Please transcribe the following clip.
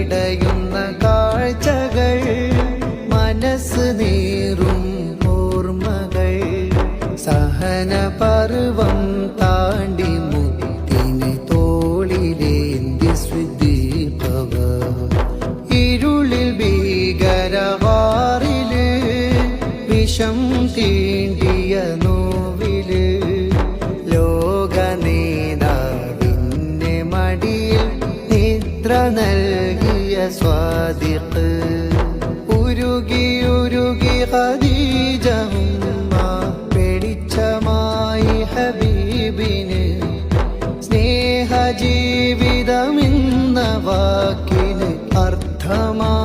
പിടയുന്ന കാഴ്ചകൾ, മനസ്സ് നീറും ഓർമ്മകൾ. സഹന പർവം താണ്ടി മുത്തിനെ തോളിലേന്തി സുദീപവ. ഇരുളിൽ ഭീകരവാറില് വിഷം തീണ്ടിയ നോവില് ലോക നേതാവിന്റെ മടിയിൽ നിദ്ര നൽകിയ സ്വാദിഖ്. ഉരുകി ഉരുകി ഖദീജ ഉമ്മ വെളിച്ചമായി ഹബീബിന്. സ്നേഹജീവിതമെന്ന വാക്കിന് അർത്ഥമായി